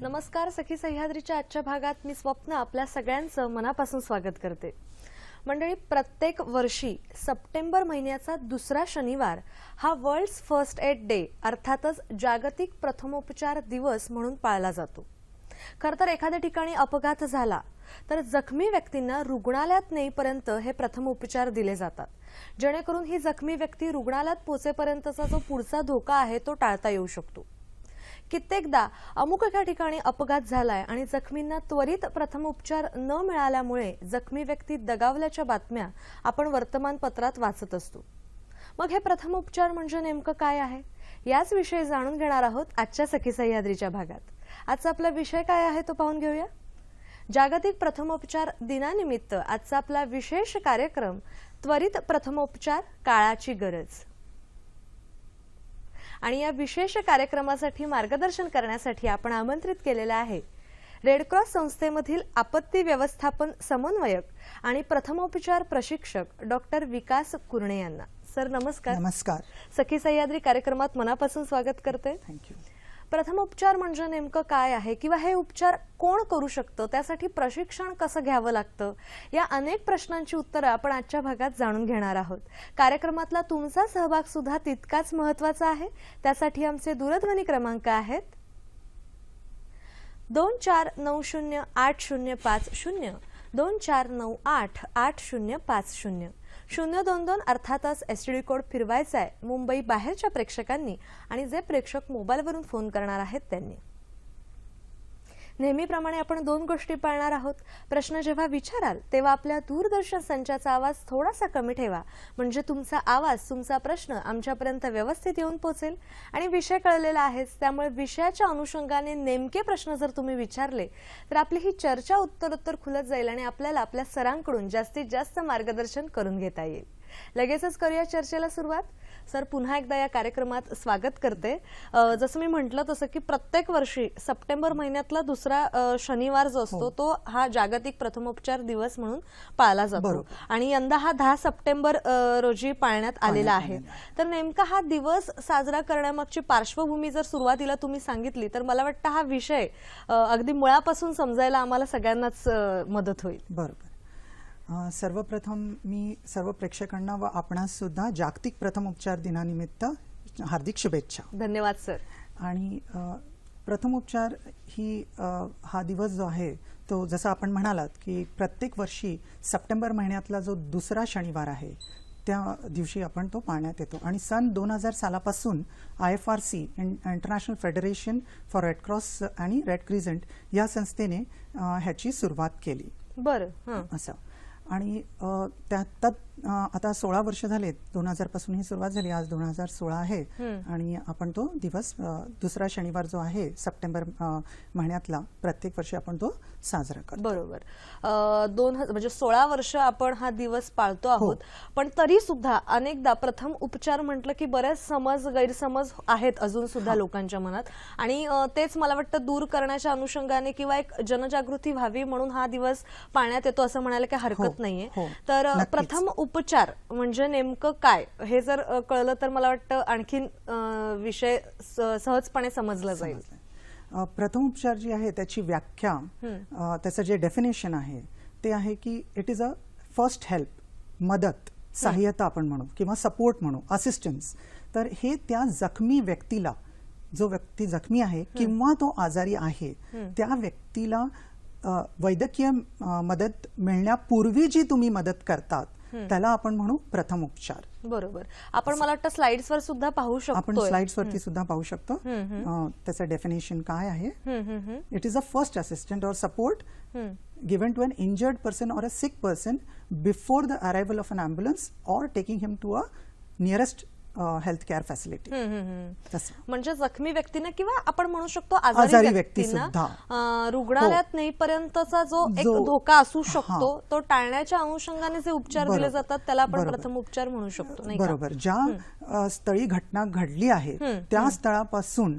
नमस्कार सखी सह्याद्रीच्या आजच्या भागात मी स्वप्न आपल्या सगळ्यांचं मनापासून स्वागत करते। मंडळी, प्रत्येक वर्षी सप्टेंबर महिन्याचा दुसरा शनिवार हा वर्ल्ड्स फर्स्ट एड डे अर्थातच जागतिक प्रथमोपचार दिवस म्हणून पाळला जातो। खरं तर एखाद्या ठिकाणी अपघात झाला तर जखमी व्यक्तींना रुग्णालयात नेईपर्यंत हे प्रथमोपचार दिले जातात, जेणेकरून ही जखमी व्यक्ती रुग्णालयात पोहोचेपर्यंतचा जो पुढचा धोका आहे तो टाळता येऊ शकतो। कित्येकदा अमुक एका ठिकाणी अपघात झालाय आणि जखमींना त्वरित प्रथमोपचार न मिळाल्यामुळे जखमी व्यक्ती दगावल्याच्या बातम्या आपण वर्तमानपत्रात वाचत असतो। मग हे प्रथमोपचार म्हणजे नेमकं काय आहे, याच विषयी जाणून घेणार आहोत आजच्या सखी सह्याद्रीच्या भागात। आजचा आपला विषय काय आहे तो पाहून घेऊया। जागतिक प्रथमोपचार दिनानिमित्त आजचा आपला विशेष कार्यक्रम त्वरित प्रथमोपचार काळाची गरज। आणि या विशेष कार्यक्रमासाठी मार्गदर्शन करण्यासाठी आपण आमंत्रित केलेले आहे रेड क्रॉस संस्थेमधील आपत्ती व्यवस्थापन समन्वयक आणि प्रथमोपचार प्रशिक्षक डॉक्टर विकास कुरणे यांना। सर नमस्कार। नमस्कार। सखी सह्याद्री कार्यक्रमात मनापासून स्वागत करते। थँक्यू। प्रथमोपचार म्हणजे नेमकं काय आहे किंवा हे उपचार कोण करू शकतं, त्यासाठी प्रशिक्षण कसं घ्यावं लागतं, या अनेक प्रश्नांची उत्तरं आपण आजच्या भागात जाणून घेणार आहोत। कार्यक्रमातला तुमचा सहभाग सुद्धा तितकाच महत्त्वाचा आहे। त्यासाठी आमचे दूरध्वनी क्रमांक आहेत 24908050 24988050 022 अर्थातच एसटीडी कोड फिरवायचा आहे मुंबई बाहेरच्या प्रेक्षकांनी आणि जे प्रेक्षक मोबाईलवरून फोन करणार आहेत त्यांनी। नेहमीप्रमाणे आपण दोन गोष्टी पाळणार आहोत। प्रश्न जेव्हा विचाराल तेव्हा आपल्या दूरदर्शन संचाचा आवाज थोडासा कमी ठेवा, म्हणजे तुमचा आवाज तुमचा प्रश्न आमच्यापर्यंत व्यवस्थित येऊन पोहोचेल। आणि विषय कळलेला आहेच, त्यामुळे विषयाच्या अनुषंगाने नेमके प्रश्न जर तुम्ही विचारले तर आपली ही चर्चा उत्तरोत्तर खुलत जाईल आणि आपल्याला आपल्या सरांकडून जास्तीत जास्त मार्गदर्शन करून घेता येईल। लगेचच करूया चर्चेला सुरुवात। सर पुन्हा एकदा या कार्यक्रमात स्वागत करते। जसं मी म्हटलं तसं की प्रत्येक वर्षी सप्टेंबर महिन्यातला दुसरा शनिवार जो असतो तो हा जागतिक प्रथमोपचार दिवस म्हणून पाळला जातो आणि यंदा हा 10 सप्टेंबर रोजी पाळण्यात आलेला आहे। तर नेमका हा दिवस साजरा करण्यामागची पार्श्वभूमी जर सुरुवातीला तुम्ही सांगितली तर मला वाटतं हा विषय अगदी मुळापासून समजायला आम्हाला सगळ्यांनाच मदत होईल। बरोबर। सर्वप्रथम मी सर्व प्रेक्षकांना व आपणास सुद्धा जागतिक प्रथमोपचार दिनानिमित्त हार्दिक शुभेच्छा। धन्यवाद सर। आणि प्रथमोपचार ही हा दिवस जो आहे तो जसं आपण म्हणालात की प्रत्येक वर्षी सप्टेंबर महिन्यातला जो दुसरा शनिवार आहे त्या दिवशी आपण तो पाळण्यात येतो आणि सन 2000 सालापासून IFRC international federation for red cross आणि रेड क्रिसेंट या संस्थेने ह्याची सुरुवात केली। बरं। असं आणि त्यात आता 16 वर्ष झालेत। 2000 पासून ही सुरुवात झाली, आज 2016 आहे आणि आपण तो दिवस दुसरा शनिवार जो आहे सप्टेंबर महिन्यातला प्रत्येक वर्षी आपण तो साजरा करतो। बरोबर। म्हणजे 16 वर्ष आपण हा दिवस पाळतो आहोत। पण तरी सुद्धा अनेकदा प्रथम उपचार म्हटलं की बरेच समज गैरसमज आहेत अजून सुद्धा लोकांच्या मनात आणि तेच मला वाटतं दूर करण्याच्या अनुषंगाने किंवा एक जनजागृती व्हावी म्हणून हा दिवस पाळण्यात येतो असं म्हणायला काही हरकत नाहीये। तर प्रथम उपचार म्हणजे नेमकं काय हे जर कळलं तर मला वाटतं आणखीन विषय सहजपणे समजला जाईल। प्रथमोपचार जी आहे त्याची व्याख्या त्याचं जे डेफिनेशन आहे ते आहे की it is a first help, मदत, सहाय्यता आपण म्हणू किंवा सपोर्ट म्हणू, असिस्टन्स। तर हे त्या जखमी व्यक्तीला, जो व्यक्ती जखमी आहे किंवा तो आजारी आहे त्या व्यक्तीला वैद्यकीय मदत मिळण्यापूर्वी जी तुम्ही मदत करतात त्याला आपण म्हणू प्रथमोपचार। बरोबर। आपण मला वाटतं स्लाइड्सवर सुद्धा पाहू शकतो, आपण स्लाइड्सवरती सुद्धा पाहू शकतो त्याचं डेफिनेशन काय आहे। It is a first assistant और support given to an injured person or a sick person before the arrival of an ambulance or taking him to a nearest health care facility. म्हणजे जखमी व्यक्तींना किंवा आपण म्हणू शकतो आजारी व्यक्तींना रुग्णालयात नेईपर्यंतचा जो एक धोका असू शकतो तो टाळण्याच्या अनुषंगाने जे उपचार दिले जातात त्याला आपण प्रथम उपचार म्हणू शकतो, नाही का? बरोबर। ज्या स्थळी घटना घडली आहे त्या स्थळापासून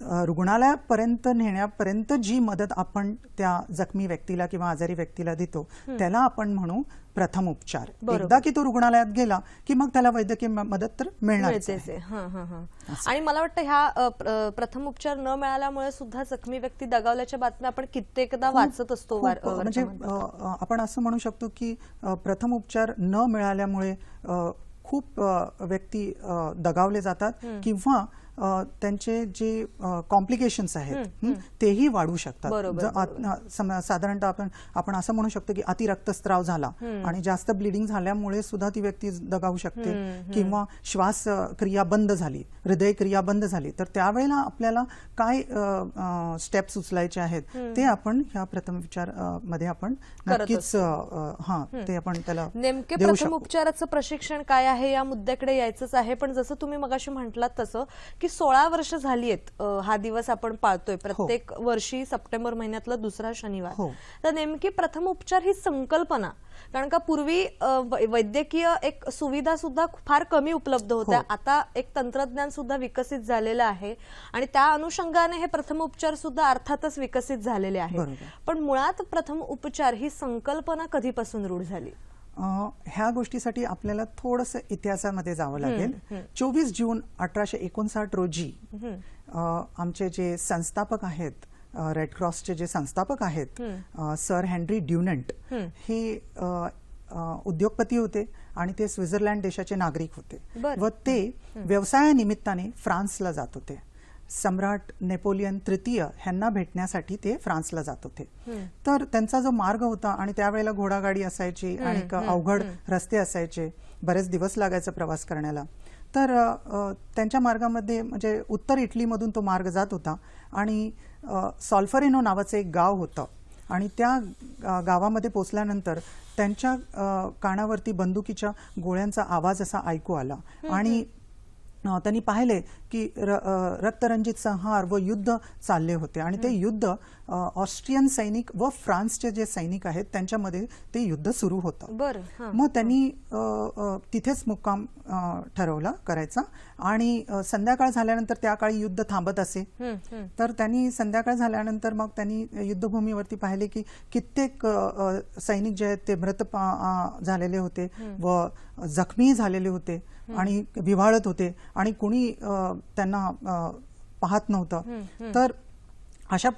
रुग्णालयापर्यंत नेण्यापर्यंत जी मदत आपण त्या जखमी व्यक्तीला किंवा आजारी व्यक्तीला देतो त्याला आपण म्हणू प्रथम उपचार. एकदा की तो रुग्णालयात गेला की मग त्याला वैद्यकीय मदत तर मिळणारच आहे. आणि मला वाटतं ह्या प्रथम उपचार न मिळाल्यामुळे सुद्धा जखमी व्यक्ती दगावल्याच्या बातम्या आपण कित्येकदा वाचत असतो. म्हणजे आपण असं म्हणू शकतो की प्रथम उपचार न मिळाल्यामुळे खूप व्यक्ती दगावले जातात किंवा त्यांचे जे कॉम्प्लिकेशन्स आहेत तेही वाढू शकतात. साधारणतः आपण असं म्हणू शकतो की अति रक्तस्राव झाला आणि जास्त ब्लिडिंग झाल्यामुळे सुद्धा ती व्यक्ती दगावू शकते किंवा श्वास क्रिया बंद झाली, हृदय क्रिया बंद झाली, तर त्यावेळेला आपल्याला काय स्टेप्स उचलायचे आहेत ते आपण ह्या प्रथम उपचार मध्ये आपण नक्कीच ते आपण त्याला नेमके प्रथम उपचाराचं प्रशिक्षण काय आहे या मुद्द्याकडे यायचंच आहे. पण जसं तुम्ही मगाशी म्हटलात तसं की 16 वर्ष झाली आहेत हा दिवस आपण पाळतोय प्रत्येक वर्षी सप्टेंबर महिन्यातला दुसरा शनिवार. तर नेमकी प्रथम उपचार ही संकल्पना, कारण का पूर्वी वैद्यकीय एक सुविधा सुद्धा फार कमी उपलब्ध होत्या, आता एक तंत्रज्ञान सुद्धा विकसित झालेलं आहे आणि त्या अनुषंगाने हे प्रथम उपचार सुद्धा अर्थातच विकसित झालेले आहेत. पण मुळात प्रथम उपचार ही संकल्पना कधीपासून रूढ झाली? ह्या गोष्टीसाठी आपल्याला थोडंसं इतिहासामध्ये जावं लागेल. 24 जून 1859 रोजी आमचे जे संस्थापक आहेत, रेड क्रॉसचे जे संस्थापक आहेत, सर हेनरी ड्युनंट हे उद्योगपती होते आणि ते स्वित्झर्लंड देशाचे नागरिक होते व ते व्यवसायानिमित्ताने फ्रान्सला जात होते. सम्राट नेपोलियन तृतीय ह्यांना भेटण्यासाठी ते फ्रान्सला जात होते. तर त्यांचा जो मार्ग होता आणि त्यावेळेला घोडागाडी असायची आणि अवघड रस्ते असायचे, बरेच दिवस लागायचा प्रवास करण्याला. तर त्यांच्या मार्गामध्ये म्हणजे उत्तर इटलीमधून तो मार्ग जात होता आणि सॉल्फरेनो नावाचं एक गाव होतं आणि त्या गावामध्ये पोहोचल्यानंतर त्यांच्या कानावरती बंदुकीच्या गोळ्यांचा आवाज असा ऐकू आला आणि त्यांनी पाहिले की रक्तरंजित संहार व युद्ध चालले होते आणि ते युद्ध ऑस्ट्रियन सैनिक व फ्रान्सचे जे सैनिक आहेत त्यांच्यामध्ये ते युद्ध सुरू होतं. मग त्यांनी तिथेच मुक्काम ठरवला करायचा आणि संध्याकाळ झाल्यानंतर त्या काळी युद्ध थांबत असे. तर त्यांनी संध्याकाळ झाल्यानंतर मग त्यांनी युद्धभूमीवरती पाहिले की कित्येक सैनिक जे आहेत ते मृत झालेले होते व जखमी झालेले होते आणि विव्हाळत होते आणि कुणी त्यांना पाहत नव्हतं. तर अशा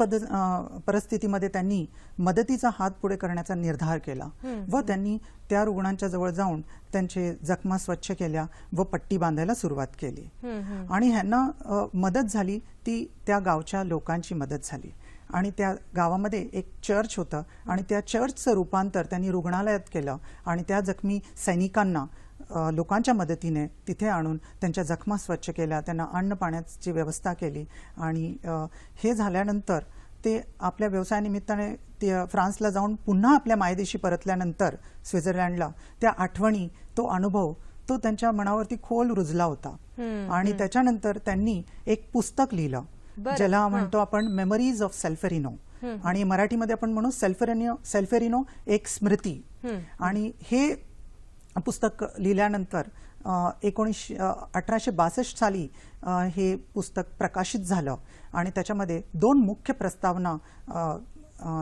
परिस्थितीमध्ये त्यांनी मदतीचा हात पुढे करण्याचा निर्धार केला व त्यांनी त्या रुग्णांच्या जवळ जाऊन त्यांचे जखमा स्वच्छ केल्या व पट्टी बांधायला सुरुवात केली आणि ह्यांना मदत झाली ती त्या गावच्या लोकांची मदत झाली आणि त्या गावामध्ये एक चर्च होतं आणि त्या चर्चचं रूपांतर त्यांनी रुग्णालयात केलं आणि त्या जखमी सैनिकांना लोकांच्या मदतीने तिथे आणून त्यांच्या जखमा स्वच्छ केल्या, त्यांना अन्न पाण्याची व्यवस्था केली आणि हे झाल्यानंतर ते आपल्या व्यवसायानिमित्ताने ते फ्रान्सला जाऊन पुन्हा आपल्या मायदेशी परतल्यानंतर स्वित्झर्लंडला त्या आठवणी, तो अनुभव तो त्यांच्या मनावरती खोल रुजला होता आणि त्याच्यानंतर त्यांनी एक पुस्तक लिहिलं ज्याला म्हणतो आपण मेमरीज ऑफ सॉल्फेरिनो आणि मराठीमध्ये आपण म्हणू सॉल्फेरिनो एक स्मृती. आणि हे पुस्तक लिहिल्यानंतर 1862 साली हे पुस्तक प्रकाशित झालं आणि त्याच्यामध्ये 2 मुख्य प्रस्तावना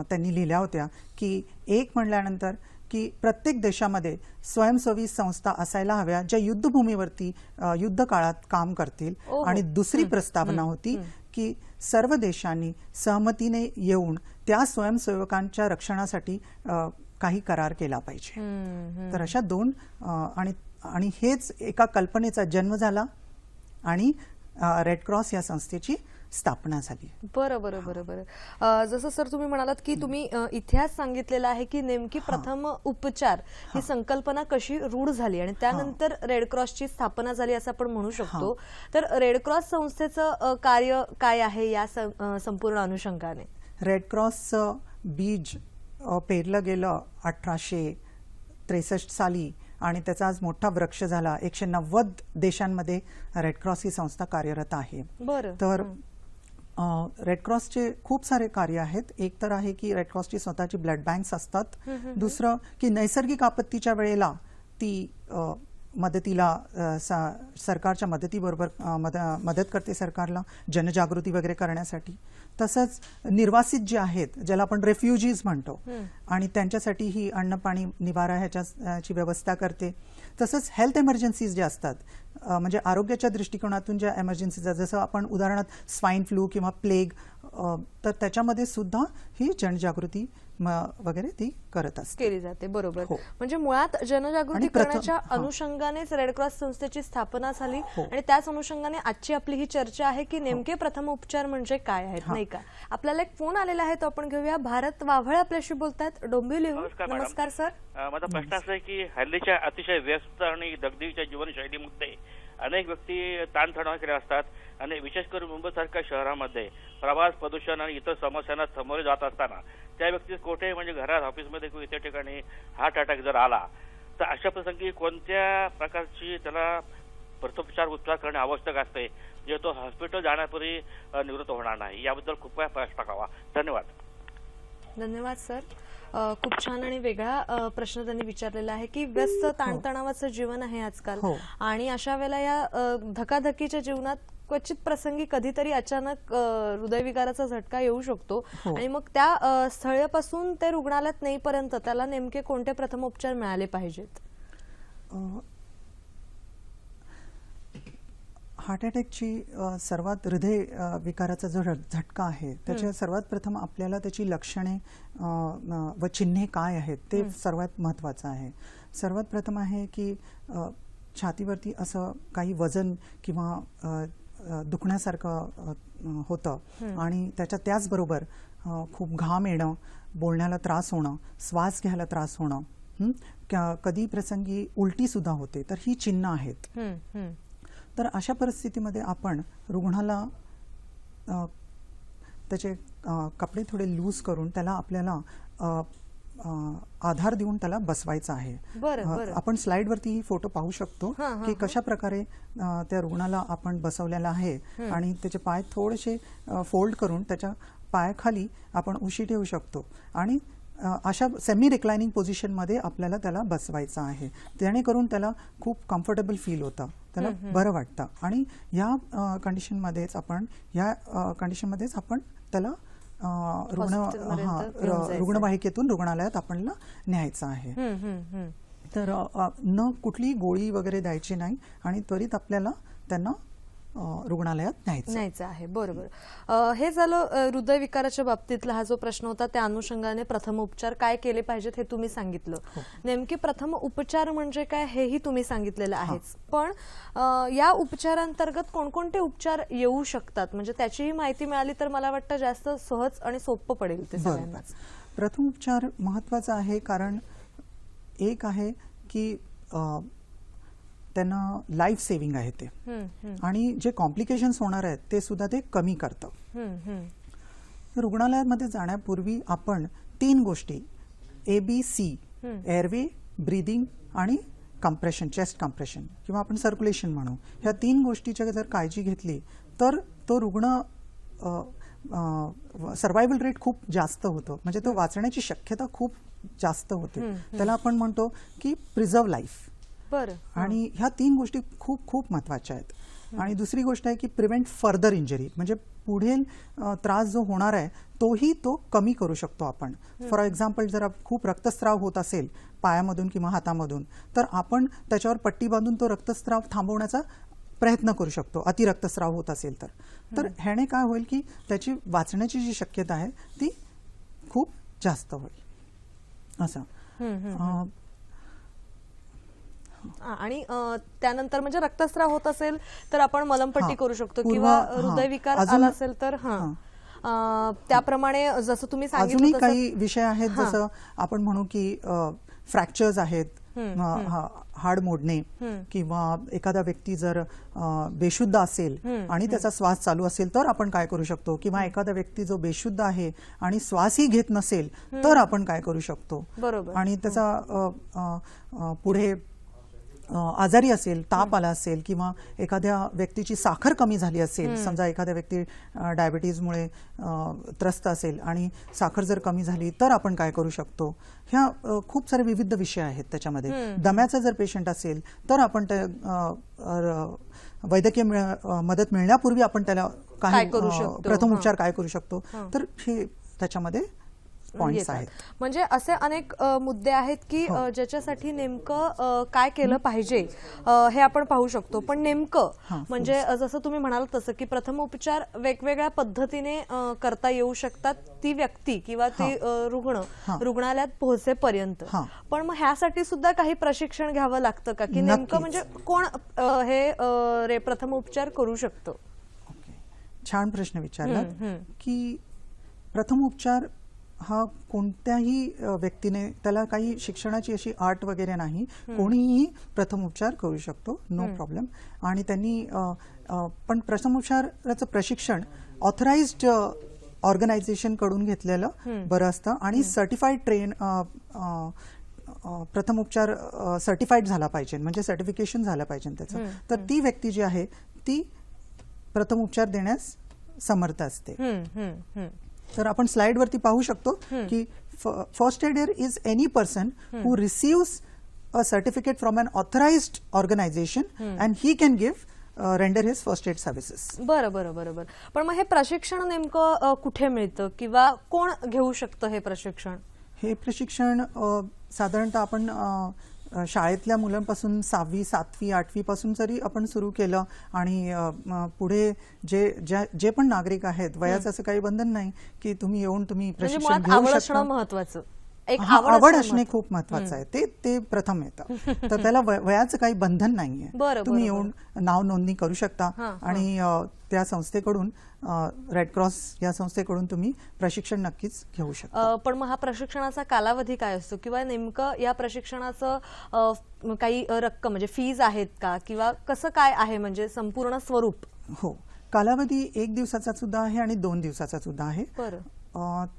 त्यांनी लिहिल्या होत्या की एक म्हणल्यानंतर की प्रत्येक देशामध्ये स्वयंसेवी संस्था असायला हव्या ज्या युद्धभूमीवरती युद्ध काळात काम करतील आणि दुसरी प्रस्तावना होती की सर्व देशांनी सहमतीने येऊन त्या स्वयंसेवकांच्या रक्षणासाठी काही करार केला पाहिजे. तर अशा 2 आणि हेच एका कल्पनेचा जन्म झाला आणि रेड क्रॉस या संस्थेची स्थापना झाली. बरोबर. जसं सर तुम्ही म्हणालात की तुम्ही इतिहास सांगितलेला आहे की नेमकी प्रथम उपचार ही संकल्पना कशी रूढ झाली आणि त्यानंतर रेड क्रॉसची स्थापना झाली असं आपण म्हणू शकतो. तर रेड क्रॉस संस्थेचं कार्य काय आहे या संपूर्ण अनुषंगाने? रेड क्रॉसचं बीज पेरलं गेलं 1863 साली आणि त्याचा आज मोठा वृक्ष झाला. 190 देशांमध्ये रेड क्रॉस ही संस्था कार्यरत आहे. तर रेड क्रॉसचे खूप सारे कार्य आहेत. एक तर आहे की रेड क्रॉसची स्वतःची ब्लड बँक्स असतात. दुसरं की नैसर्गिक आपत्तीच्या वेळेला ती मदतीला सरकारच्या मदतीबरोबर मदत करते सरकारला जनजागृती वगैरे करण्यासाठी. तसंच निर्वासित जे आहेत ज्याला आपण रेफ्युजीज म्हणतो आणि त्यांच्यासाठी ही अन्न पाणी निवारा ह्याची व्यवस्था करते. तसंच हेल्थ एमर्जन्सीज जे असतात म्हणजे आरोग्याच्या दृष्टिकोनातून ज्या एमर्जन्सीज जसं आपण उदाहरणार्थ स्वाईन फ्लू किंवा प्लेग तर त्याच्यामध्ये सुद्धा ही जनजागृती वगैरे ती करत असते केली जाते. बरोबर. हो. म्हणजे मुळात जनजागृती आणि करण्याच्या अनुषंगानेच रेड क्रॉस संस्थेची स्थापना झाली आणि त्याच अनुषंगाने आजची आपली ही चर्चा आहे की नेमके प्रथम उपचार म्हणजे काय आहेत, नाही का? आपल्याला एक फोन आलेला आहे तो आपण घेऊया. भारत वाव्हळ आपल्याशी बोलतायत डोंबिवलीहून. नमस्कार सर. माझा प्रश्न असा आहे की हल्लीच्या अतिशय व्यस्त आणि दगदगीच्या जीवनशैलीमध्ये अनेक व्यक्ती ताणतणावाकडे असतात आणि विशेष करून मुंबईसारख्या शहरामध्ये प्रवास प्रदूषण आणि इतर समस्यांना सामोरे जात असताना त्या व्यक्ती कोठे म्हणजे घरात ऑफिसमध्ये किंवा इतर ठिकाणी हार्ट अटॅक जर आला तर अशा प्रसंगी कोणत्या प्रकारची त्याला प्रत्युपचार करणे आवश्यक असते जे तो हॉस्पिटल जाण्यापूर्वी निवृत्त होणार नाही, याबद्दल कृपया प्रयास टाकावा. धन्यवाद. धन्यवाद सर. खूप छान आणि वेगळा प्रश्न त्यांनी विचारलेला आहे की व्यस्त ताणतणावाचं जीवन आहे आजकाल आणि अशा वेळेला या धकाधकीच्या जीवनात क्वचित प्रसंगी कधीतरी अचानक हृदयविकाराचा झटका येऊ शकतो आणि मग त्या स्थळापासून ते रुग्णालयात नेईपर्यंत त्याला नेमके कोणते प्रथमोपचार मिळाले पाहिजेत? हार्ट अटॅकची सर्वात हृदय विकाराचा जो झटका आहे त्याच्या सर्वात प्रथम आपल्याला त्याची लक्षणे व चिन्हे काय आहेत ते सर्वात महत्त्वाचं आहे. सर्वात प्रथम आहे की छातीवरती असं काही वजन किंवा दुखण्यासारखं होतं आणि त्याचबरोबर खूप घाम येणं, बोलण्याला त्रास होणं, श्वास घ्यायला त्रास होणं, कधी प्रसंगी उलटी सुद्धा होते, तर ही चिन्ह आहेत. तर अशा परिस्थितीमध्ये आपण रुग्णाला त्याचे कपडे थोडे लूज करून त्याला आपल्याला आधार देऊन त्याला बसवायचं आहे. आपण स्लाइडवरती ही फोटो पाहू शकतो की कशा प्रकारे त्या रुग्णाला आपण बसवलेला आहे आणि त्याचे पाय थोडेसे फोल्ड करून त्याच्या पायाखाली आपण उशी ठेवू शकतो आणि अशा सेमी रिक्लायनिंग पोझिशन मध्ये आपल्याला त्याला बसवायचं आहे, जेणेकरून त्याला खूप कम्फर्टेबल फील होतं, त्याला बरं वाटतं आणि या कंडिशनमध्येच आपण त्याला रुग्णवाहिकेतून रुग्णालयात आपल्याला न्यायचं आहे. तर न कुठली गोळी वगैरे द्यायची नाही आणि त्वरित आपल्याला त्यांना रुग्णालयात न्यायचं आहे. बरोबर. हे झालं हृदयविकाराच्या बाबतीतला हा जो प्रश्न होता त्या अनुषंगाने प्रथम उपचार काय केले पाहिजेत हे तुम्ही सांगितलं. नेमके प्रथम उपचार म्हणजे काय हेही तुम्ही सांगितलेलं आहेच, पण या उपचारांतर्गत कोणकोणते उपचार येऊ शकतात म्हणजे त्याचीही माहिती मिळाली तर मला वाटतं जास्त सहज आणि सोपं पडेल ते सगळ्यांनाच. प्रथम उपचार महत्वाचा आहे कारण एक आहे की त्यांना लाईफ सेव्हिंग आहे ते आणि जे कॉम्प्लिकेशन्स होणार आहेत ते सुद्धा ते कमी करतं. रुग्णालयामध्ये जाण्यापूर्वी आपण 3 गोष्टी ABC एअरवे, ब्रीदिंग आणि कंप्रेशन, चेस्ट कंप्रेशन किंवा आपण सर्क्युलेशन म्हणू, ह्या 3 गोष्टीची जर काळजी घेतली तर तो रुग्ण सर्वायवल रेट खूप जास्त होतो, म्हणजे तो वाचण्याची शक्यता खूप जास्त होते. त्याला आपण म्हणतो की प्रिझर्व लाईफ. आणि ह्या 3 गोष्टी खूप खूप महत्वाच्या आहेत. आणि दुसरी गोष्ट आहे की प्रिव्हेंट फर्दर इंजरी, म्हणजे पुढील त्रास जो होणार आहे तोही तो कमी करू शकतो आपण. फॉर एक्झाम्पल जर खूप रक्तस्राव होत असेल पायामधून किंवा हातामधून तर आपण त्याच्यावर पट्टी बांधून तो रक्तस्राव थांबवण्याचा प्रयत्न करू शकतो, अति रक्तस्राव होत असेल तर ह्याने काय होईल की त्याची वाचण्याची जी शक्यता आहे ती खूप जास्त होईल असं. आणि त्यानंतर म्हणजे रक्तस्राव होत असेल तर आपण मलमपट्टी करू शकतो किंवा हृदयविकार आला असेल तर त्याप्रमाणे जसं तुम्ही सांगितलं अजूनही काही विषय आहेत, जसं आपण म्हणू की फ्रॅक्चर्स आहेत, हाड मोडणे किंवा एखादा व्यक्ती जर बेशुद्ध असेल आणि त्याचा श्वास चालू असेल तर आपण काय करू शकतो, किंवा एखादा व्यक्ती जो बेशुद्ध आहे आणि श्वासही घेत नसेल तर आपण काय करू शकतो. आणि त्याचा पुढे आजारी असेल, ताप आला असेल किंवा एखाद्या व्यक्तीची साखर कमी झाली असेल, समजा एखाद्या व्यक्ती डायबिटीजमुळे त्रस्त असेल आणि साखर जर कमी झाली तर आपण काय करू शकतो, ह्या खूप सारे विविध विषय आहेत त्याच्यामध्ये. दम्याचा जर पेशंट असेल तर आपण वैद्यकीय मदत मिळण्यापूर्वी आपण त्याला काही प्रथम उपचार काय करू शकतो, तर हे त्याच्यामध्ये पॉइंट्स आहेत. म्हणजे असे अनेक मुद्दे आहेत की ज्याच्यासाठी नेमकं काय केलं पाहिजे हे आपण पाहू शकतो. पण नेमकं म्हणजे जसं तुम्ही म्हणालात तसं की प्रथम उपचार वेगवेगळ्या पद्धतीने करता येऊ शकतात ती व्यक्ती किंवा ती रुग्ण रुग्णालयात पोहोचेपर्यंत. पण मग ह्यासाठी सुद्धा काही प्रशिक्षण घ्यावं लागतं का, की नेमकं म्हणजे कोण हे प्रथम उपचार करू शकतो? छान प्रश्न विचारला की प्रथम उपचार हा कोणत्याही व्यक्तीने, त्याला काही शिक्षणाची अशी आर्ट वगैरे नाही, कोणीही प्रथम उपचार करू शकतो, नो प्रॉब्लेम. आणि त्यांनी पण प्रथम उपचाराचं प्रशिक्षण ऑथराइज्ड ऑर्गनायझेशन कडून घेतलेलं बरं असतं आणि सर्टिफाईड प्रथम उपचार सर्टिफाईड झाला पाहिजे, म्हणजे सर्टिफिकेशन झालं पाहिजे त्याचं. तर ती व्यक्ती जी आहे ती प्रथम उपचार देण्यास समर्थ असते. तर आपण स्लाइड वरती पाहू शकतो की first aider is any person who receives a certificate from an authorized organization and he can give render his first aid services. बरं बरं बरोबर. पण मग हे प्रशिक्षण नेमकं कुठे मिळतं किंवा कोण घेऊ शकतं हे प्रशिक्षण? हे प्रशिक्षण साधारणतः आपण शाळेतल्या मुलांपासून 6वी 7वी 8वी पासून जरी आपण सुरू केलं आणि पुढे जे पण नागरिक आहेत, वयाचं असं काही बंधन नाही की तुम्ही येऊन तुम्ही प्रशिक्षण घेऊ शकता. महत्वाचं आवड असणे खूप महत्वाचं आहे, ते प्रथम येतं. तर त्याला वयाचं काही बंधन नाहीये, तुम्ही येऊन नाव नोंदणी करू शकता आणि त्या संस्थेकडून, रेड क्रॉस या संस्थेकडून तुम्ही प्रशिक्षण नक्कीच घेऊ शकता. पण मग हा प्रशिक्षणाचा कालावधी काय असतो किंवा नेमकं या प्रशिक्षणाचं काही रक्कम म्हणजे फीज आहेत का किंवा कसं काय आहे म्हणजे संपूर्ण स्वरूप? हो, कालावधी 1 दिवसाचा सुद्धा आहे आणि 2 दिवसाचा सुद्धा आहे.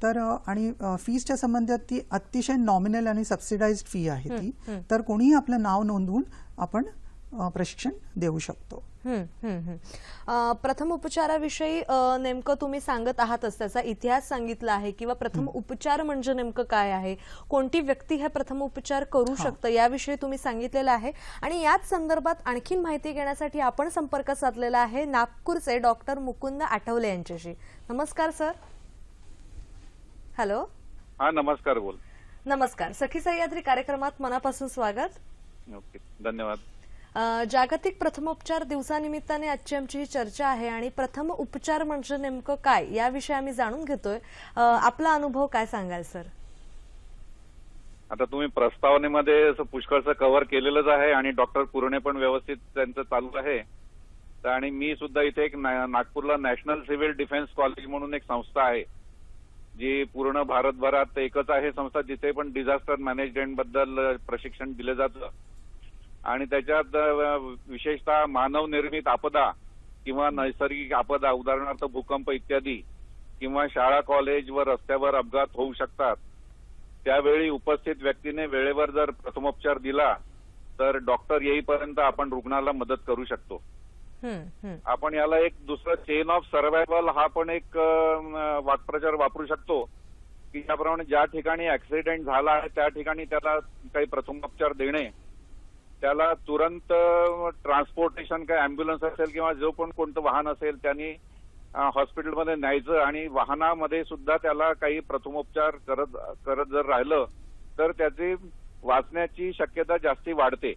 तर आणि फीजच्या संबंधात ती अतिशय नॉमिनल आणि सबसिडाइज्ड फी आहे ती. तर कोणीही आपलं नाव नोंदवून आपण प्रशिक्षण देऊ शकतो. प्रथम उपचाराविषयी नेमकं तुम्ही सांगत आहातच, त्याचा इतिहास सांगितला आहे किंवा प्रथम उपचार म्हणजे नेमकं काय आहे, कोणती व्यक्ती हे प्रथम उपचार करू शकतं याविषयी तुम्ही सांगितलेलं आहे. आणि याच संदर्भात आणखीन माहिती घेण्यासाठी आपण संपर्क साधलेला आहे नागपूरचे डॉक्टर मुकुंद आठवले यांच्याशी. नमस्कार सर. हॅलो. हा, नमस्कार. बोल. नमस्कार. सखी सह्याद्री कार्यक्रमात मनापासून स्वागत. ओके, धन्यवाद. जागतिक प्रथमोपचार दिवसानिमित्ताने आजची आमची ही चर्चा आहे आणि प्रथम उपचार म्हणजे नेमकं काय याविषयी आम्ही जाणून घेतोय. आपला अनुभव काय सांगाल सर? आता तुम्ही प्रस्तावनेमध्ये पुष्कळचं कव्हर केलेलंच आहे आणि डॉक्टर पुरणे पण व्यवस्थित त्यांचं चालू आहे. आणि मी सुद्धा इथे एक नागपूरला नॅशनल सिव्हिल डिफेन्स कॉलेज म्हणून एक संस्था आहे जी पूर्ण भारतभरात एकच आहे संस्था जिथे पण डिझास्टर मॅनेजमेंट बद्दल प्रशिक्षण दिलं जातं. आणि त्याच्यात विशेषतः मानवनिर्मित आपदा किंवा नैसर्गिक आपदा, उदाहरणार्थ भूकंप इत्यादी, किंवा शाळा कॉलेज व रस्त्यावर अपघात होऊ शकतात, त्यावेळी उपस्थित व्यक्तीने वेळेवर जर प्रथमोपचार दिला तर डॉक्टर येईपर्यंत आपण रुग्णाला मदत करू शकतो. आपण याला एक दुसरं चेन ऑफ सर्व्हायव्हल हा पण एक वाक्प्रचार वापरू शकतो की ज्याप्रमाणे ज्या ठिकाणी ऍक्सिडेंट झाला आहे त्या ठिकाणी त्याला काही प्रथमोपचार देणे, त्याला तुरंत ट्रान्सपोर्टेशन, काही अँब्युलन्स असेल किंवा जो पण कोणतं वाहन असेल त्यांनी हॉस्पिटलमध्ये न्यायचं आणि वाहनामध्ये सुद्धा त्याला काही प्रथमोपचार करत जर राहिलं तर त्याची वाचण्याची शक्यता जास्ती वाढते.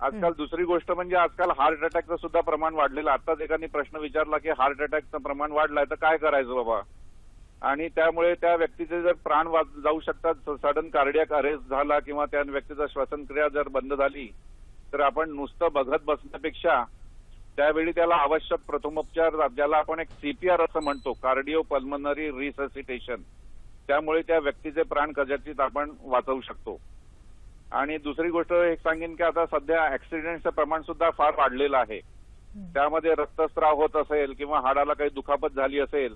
आजकाल दुसरी गोष्ट म्हणजे आजकाल हार्ट अटॅकचं सुद्धा प्रमाण वाढलेलं. आताच एकाने प्रश्न विचारला की हार्ट अटॅकचं प्रमाण वाढलंय तर काय करायचं बाबा, आणि त्यामुळे त्या व्यक्तीचे जर प्राण जाऊ शकतात. सडन कार्डियक अरेस्ट झाला किंवा त्या व्यक्तीचा श्वसनक्रिया जर बंद झाली तर आपण नुसतं बघत बसण्यापेक्षा त्यावेळी त्याला आवश्यक प्रथमोपचार, ज्याला आपण एक सीपीआर असं म्हणतो, कार्डिओ पल्मनरी रिससिटेशन, त्यामुळे त्या व्यक्तीचे प्राण कदाचित आपण वाचवू शकतो. आणि दुसरी गोष्ट एक सांगेन की आता सध्या ऍक्सिडेंटचं प्रमाण सुद्धा फार वाढलेलं आहे. त्यामध्ये रक्तस्राव होत असेल किंवा हाडाला काही दुखापत झाली असेल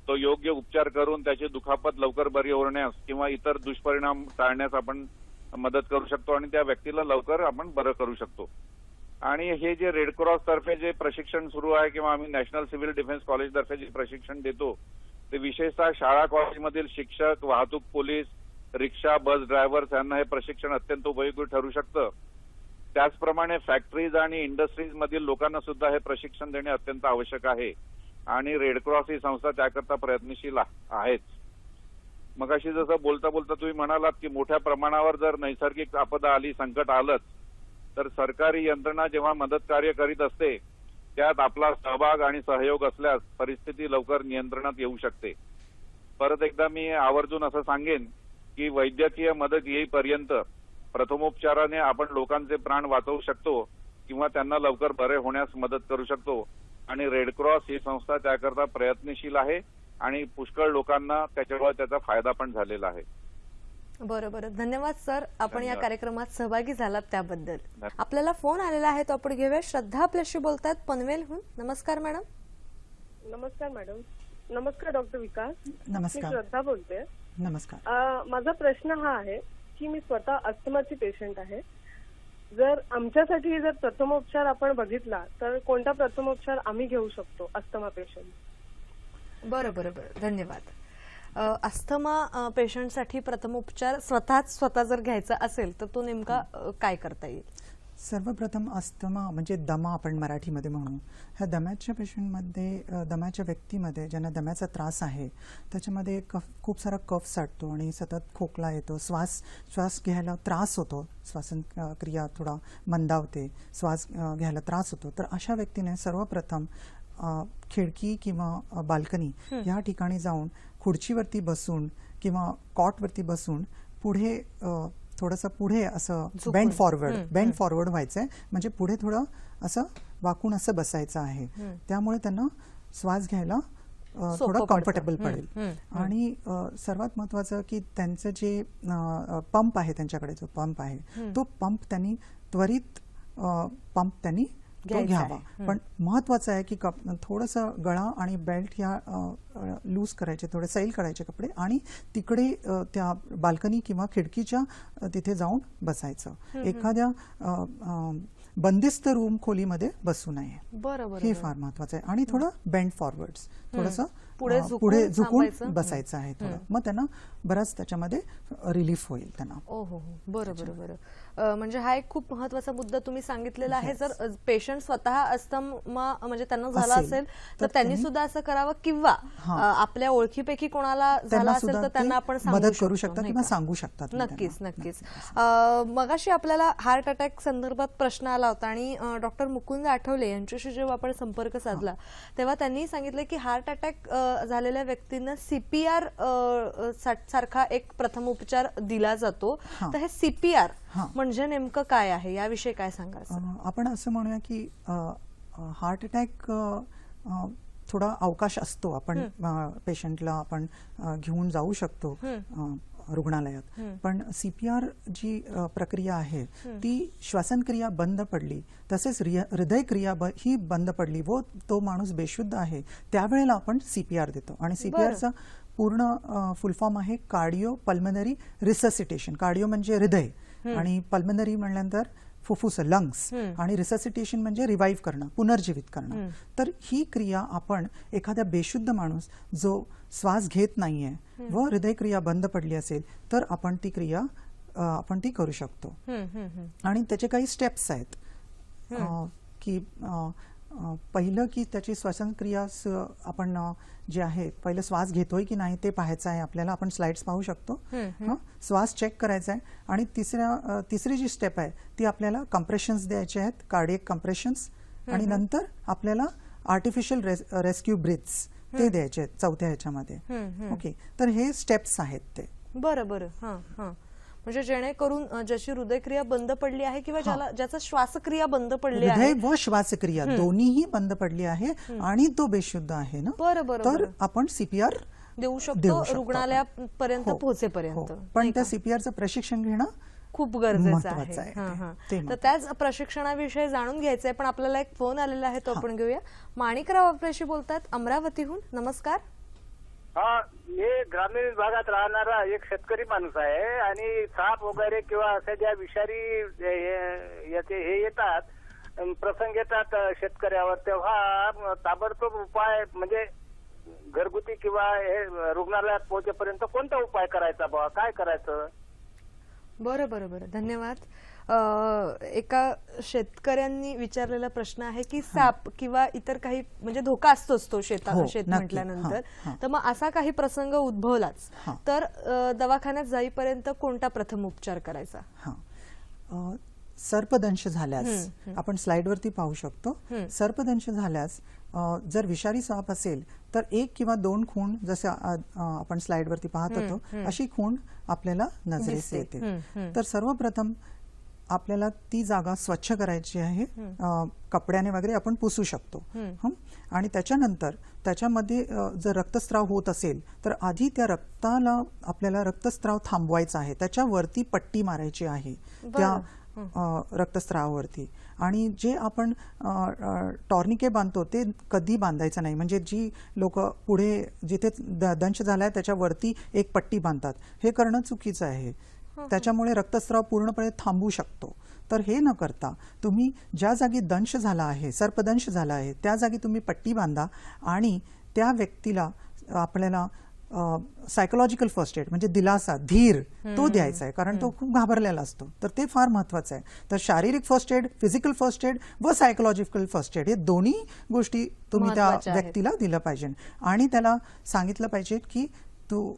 तो योग्य उपचार करून त्याची दुखापत लवकर बरी होण्यास किंवा इतर दुष्परिणाम टाळण्यास आपण मदत करू शकतो आणि त्या व्यक्तीला लवकर आपण बरं करू शकतो. आणि हे जे रेड क्रॉस तर्फे जे प्रशिक्षण सुरू आहे किंवा आम्ही नॅशनल सिव्हिल डिफेन्स कॉलेज तर्फे जे प्रशिक्षण देतो ते विशेषतः शाळा कॉलेजमधील शिक्षक, वाहतूक पोलीस, रिक्षा, बस ड्रायव्हर्स यांना हे प्रशिक्षण अत्यंत उपयोगी ठरू शकतं. त्याचप्रमाणे फॅक्टरीज आणि इंडस्ट्रीज मधील लोकांना सुद्धा हे प्रशिक्षण देणे अत्यंत आवश्यक आहे आणि रेड क्रॉस ही संस्था त्याकरता प्रयत्नशील आहेच. मगाशी जसं बोलता बोलता तुम्ही म्हणालात की मोठ्या प्रमाणावर जर नैसर्गिक आपदा आली, संकट आलंच, तर सरकारी यंत्रणा जेव्हा मदत कार्य करीत असते त्यात आपला सहभाग आणि सहयोग असल्यास परिस्थिती लवकर नियंत्रणात येऊ शकते. परत एकदा मी आवर्जून असं सांगेन की वैद्यकीय मदत येईपर्यंत प्रथमोपचाराने आपण लोकांचे प्राण वाचवू शकतो किंवा त्यांना लवकर बरे होण्यास मदत करू शकतो आणि रेड क्रॉस ही संस्था त्याकरता प्रयत्नशील आहे आणि पुष्कळ लोकांना त्याच्यामुळे त्याचा फायदा पण झालेला आहे. बरोबर, धन्यवाद सर, आपण या धन्यवाद. कार्यक्रमात सहभागी झालात त्याबद्दल. आपल्याला फोन आलेला आहे तो आपण घेऊया. श्रद्धा आपल्याशी बोलतात पनवेलहून. नमस्कार मॅडम. नमस्कार मॅडम. नमस्कार डॉक्टर विकास. मी नमस्कार. श्रद्धा बोलते. नमस्कार. माझा प्रश्न हा आहे की मी स्वतः अस्थमाची पेशंट आहे. जर आमच्यासाठी जर प्रथमोपचार आपण बघितला तर कोणता प्रथमोपचार आम्ही घेऊ शकतो अस्थमा पेशंट? बरं बरं बरं, धन्यवाद. अस्थमा पेशंटसाठी प्रथमोपचार स्वतः जर घ्यायचा असेल तर तो नेमका काय करता येईल? सर्वप्रथम अस्थमा म्हणजे दमा आपण मराठीमध्ये म्हणू. ह्या दम्याच्या पेशंटमध्ये, दम्याच्या व्यक्तीमध्ये ज्यांना दम्याचा त्रास आहे त्याच्यामध्ये खूप सारा कफ साठतो आणि सतत खोकला येतो, श्वास घ्यायला त्रास होतो, श्वासन क्रिया थोडा मंदावते, श्वास घ्यायला त्रास होतो. तर अशा व्यक्तीने सर्वप्रथम खिडकी किंवा बाल्कनी या ठिकाणी जाऊन खुर्चीवरती बसून किंवा कॉटवरती बसून पुढे थोडंसं पुढे असं बेंड फॉरवर्ड व्हायचंय, म्हणजे पुढे थोडं असं वाकून असं बसायचं आहे. त्यामुळे त्यांना श्वास घ्यायला थोडं कम्फर्टेबल पडेल. आणि सर्वात महत्वाचं की त्यांचं जे पंप आहे, त्यांच्याकडे जो पंप आहे तो पंप त्यांनी त्वरित तो घ्यावा. पण महत्वाचं आहे की थोडंसं गळा आणि बेल्ट ह्या लूज करायचे, थोडे सैल करायचे कपडे आणि तिकडे त्या बाल्कनी किंवा खिडकीच्या तिथे जाऊन बसायचं. एखाद्या बंदिस्त रूम खोलीमध्ये बसू नये. बरोबर, हे फार महत्वाचं आहे. आणि थोडं बेंड फॉरवर्ड्स, थोडंसं पुढे झुकून बसायचं आहे थोडं. मग त्यांना बराच त्याच्यामध्ये रिलीफ होईल त्यांना. ओहो, बरोबर बरं. म्हणजे हा एक खूप महत्वाचा मुद्दा तुम्ही सांगितलेला आहे. जर पेशंट स्वतः अस्थमा म्हणजे त्यांना झाला असेल तर त्यांनी सुद्धा असं करावं किंवा आपल्या ओळखीपैकी कोणाला झाला असेल तर त्यांना आपण मदत करू शकता किंवा सांगू शकतात. नक्कीच नक्कीच. मगाशी आपल्याला हार्ट अटॅक संदर्भात प्रश्न आला होता आणि डॉक्टर मुकुंद आठवले यांच्याशी जेव्हा आपण संपर्क साधला तेव्हा त्यांनी सांगितलं की हार्ट अटॅक झालेल्या व्यक्तींना CPR सारखा एक प्रथमोपचार दिला जातो. तर हे CPR म्हणजे नेमकं काय आहे, याविषयी काय सांगाल? आपण असं म्हणूया की हार्ट अटॅक थोडा अवकाश असतो. आपण पेशंटला आपण घेऊन जाऊ शकतो रुग्णालयात. पण CPR जी प्रक्रिया आहे ती श्वासनक्रिया बंद पडली, तसेच हृदयक्रिया ही बंद पडली व तो माणूस बेशुद्ध आहे त्यावेळेला आपण CPR देतो. आणि CPRचा पूर्ण फुल फॉर्म आहे कार्डिओ पल्मनरी रिससिटेशन. कार्डिओ म्हणजे हृदय आणि पल्मनरी म्हणल्यानंतर फुफ्फुस, लंग्स, आणि रिससिटेशन म्हणजे रिवाइव्ह करणं, पुनर्जीवित करणं. तर ही क्रिया आपण एखाद्या बेशुद्ध माणूस जो श्वास घेत नाहीये व हृदयक्रिया बंद पडली असेल तर आपण ती क्रिया करू शकतो. आणि त्याचे काही स्टेप्स आहेत की पहिलं की त्याची श्वासक्रिया आपण जे आहे पहिलं श्वास घेतोय की नाही ते पाहायचं आहे आपल्याला. आपण स्लाइड्स पाहू शकतो. श्वास चेक करायचा आहे. आणि तिसरी जी स्टेप आहे ती आपल्याला कंप्रेशन्स द्यायचे आहेत, कार्डियक कंप्रेशन्स. आणि नंतर आपल्याला आर्टिफिशियल रेस्क्यू ब्रीथ्स ते द्यायचे आहेत चौथ्या ह्याच्यामध्ये. ओके, तर हे स्टेप्स आहेत ते. बरं बरं. म्हणजे जेणेकरून ज्याची हृदयक्रिया बंद पडली आहे किंवा ज्याचा श्वासक्रिया बंद पडली आहे, हृदय व श्वासक्रिया दोन्हीही बंद पडली आहे आणि तो बेशुद्ध आहे ना, तर आपण CPR देऊ शकतो रुग्णालयापर्यंत पोहोचेपर्यंत. पण त्या CPRचं प्रशिक्षण घेणं खूप गरजेचं आहे. तर त्याच प्रशिक्षणाविषयी जाणून घ्यायचंय. पण आपल्याला एक फोन आलेला आहे तो आपण घेऊया. माणिकराव आपल्याशी बोलतात अमरावतीहून. नमस्कार. हा, मी ग्रामीण भागात राहणारा एक शेतकरी माणूस आहे आणि साप वगैरे किंवा अशा ज्या विषारी याचे हे येतात, प्रसंग येतात शेतकऱ्यावर, तेव्हा ताबडतोब उपाय म्हणजे घरगुती किंवा हे रुग्णालयात पोहोचेपर्यंत कोणता उपाय करायचा बा, काय करायचं? बरं बरं बरं, धन्यवाद. एका शेतकऱ्यांनी विचारलेला प्रश्न आहे की साप किंवा इतर काही म्हणजे धोका असतोच तो शेत हो, शेत नक्की. म्हटल्यानंतर, हां, हां. तर मग असा काही प्रसंग उद्भवलाच हां. तर दवाखान्यात जाईपर्यंत कोणता प्रथम उपचार करायचा? हां, सर्पदंश झाल्यास आपण स्लाइडवरती पाहू शकतो. सर्पदंश झाल्यास जर विषारी साप असेल तर 1 किंवा 2 खूण, जसे आपण स्लाइडवरती पाहत होतो, अशी खूण आपल्याला नजरेस येते. तर सर्वप्रथम आपल्याला ती जागा स्वच्छ करायची आहे. कपड्याने वगैरे आपण पुसू शकतो. आणि त्याच्यानंतर त्याच्यामध्ये जर रक्तस्राव होत असेल तर आधी त्या रक्ताला आपल्याला रक्तस्राव थांबवायचा आहे. त्याच्यावरती पट्टी मारायची आहे त्या रक्तस्रावावरती. आणि जे आपण टॉर्निके बांधतो ते कधी बांधायचं नाही. म्हणजे जी लोक पुढे जिथे दंश झालाय त्याच्यावरती एक पट्टी बांधतात, हे करणं चुकीचं आहे. त्याच्यामुळे रक्तस्राव पूर्णपणे थांबू शकतो. तर हे न करता तुम्ही ज्या जागी दंश झाला आहे, सर्पदंश झाला आहे, त्या जागी तुम्ही पट्टी बांधा आणि त्या व्यक्तीला आपल्याला सायकोलॉजिकल फर्स्ट एड म्हणजे दिलासा, धीर तो द्यायचा आहे, कारण तो खूप घाबरलेला असतो. तर ते फार महत्वाचं आहे. तर शारीरिक first aid, physical first aid व सायकोलॉजिकल फर्स्ट एड हे दोन्ही गोष्टी तुम्ही त्या महत्त्वाच्या आहेत. व्यक्तीला दिलं पाहिजे. आणि त्याला सांगितलं पाहिजे की तू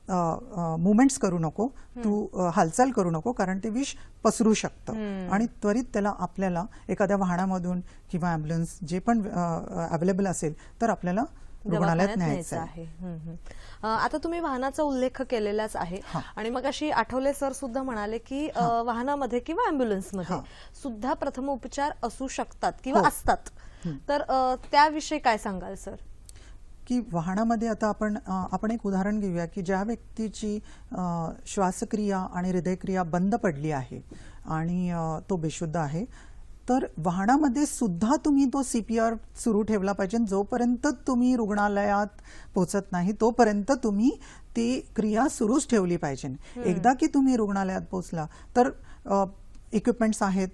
मुवमेंट्स करू नको, तू हालचाल करू नको, कारण ते विष पसरू शकतं. आणि त्वरित त्याला आपल्याला एखाद्या वाहनामधून किंवा ॲम्ब्युलन्स जे पण अवेलेबल असेल तर आपल्याला रुग्णालयात न्यायचं आहे. आता तुम्ही वाहनाचा उल्लेख केलेलाच आहे आणि मग अशी आठवले सर सुद्धा म्हणाले की वाहनामध्ये किंवा अँब्युलन्समध्ये सुद्धा प्रथम उपचार असू शकतात किंवा असतात. तर त्याविषयी काय सांगाल सर? की वाहनामध्ये आता आपण एक उदाहरण घेऊया की ज्या व्यक्तीची श्वासक्रिया आणि हृदयक्रिया बंद पडली आहे आणि तो बेशुद्ध आहे, तर वाहनामध्ये सुद्धा तुम्ही तो CPR सुरू ठेवला पाहिजे. जोपर्यंत तुम्ही रुग्णालयात पोहोचत नाही तोपर्यंत तुम्ही ती क्रिया सुरूच ठेवली पाहिजे. एकदा की तुम्ही रुग्णालयात पोहोचला तर इक्विपमेंट्स आहेत,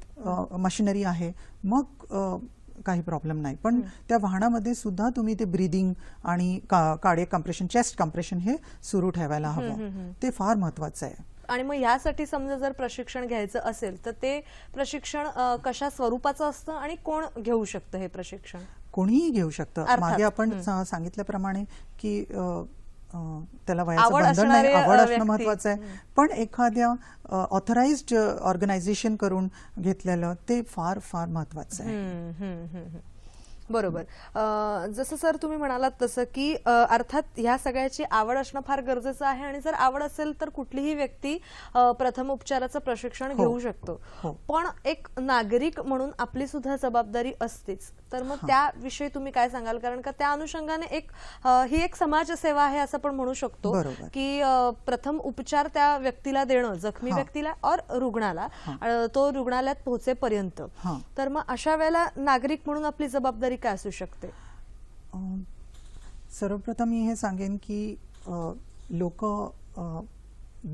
मशिनरी आहे, मग काही प्रॉब्लेम नाही. पण त्या वाहनामध्ये सुद्धा तुम्ही ते ब्रीदिंग आणि कार्डियक कम्प्रेशन, चेस्ट कम्प्रेशन हे सुरू ठेवायला हवं. ते फार महत्वाचं आहे. आणि मग यासाठी समजा जर प्रशिक्षण घ्यायचं असेल तर ते प्रशिक्षण कशा स्वरूपाचं असतं आणि कोण घेऊ शकतं हे प्रशिक्षण? कोणीही घेऊ शकतं. मागे आपण सांगितल्याप्रमाणे की त्याला वयाचं बंधन नाही, आवड असणं महत्वाचं आहे. पण एखाद्या ऑथराइज्ड ऑर्गनायझेशन करून घेतलेलं ते फार फार महत्वाचं आहे. बरोबर. जसं सर तुम्ही म्हणालात तसं की अर्थात ह्या सगळ्याची आवड असणं फार गरजेचं आहे आणि जर आवड असेल तर कुठलीही व्यक्ती प्रथम उपचाराचं प्रशिक्षण घेऊ शकतो. पण एक नागरिक म्हणून आपली सुद्धा जबाबदारी असतेच. तर मग त्याविषयी तुम्ही काय सांगाल? कारण का त्या अनुषंगाने ही एक समाजसेवा आहे असं पण म्हणू शकतो की प्रथम उपचार त्या व्यक्तीला देणं, जखमी व्यक्तीला और रुग्णाला, तो रुग्णालयात पोहोचेपर्यंत. तर मग अशा वेळेला नागरिक म्हणून आपली जबाबदारी काय असू शकते? सर्वप्रथम मी हे सांगेन की लोक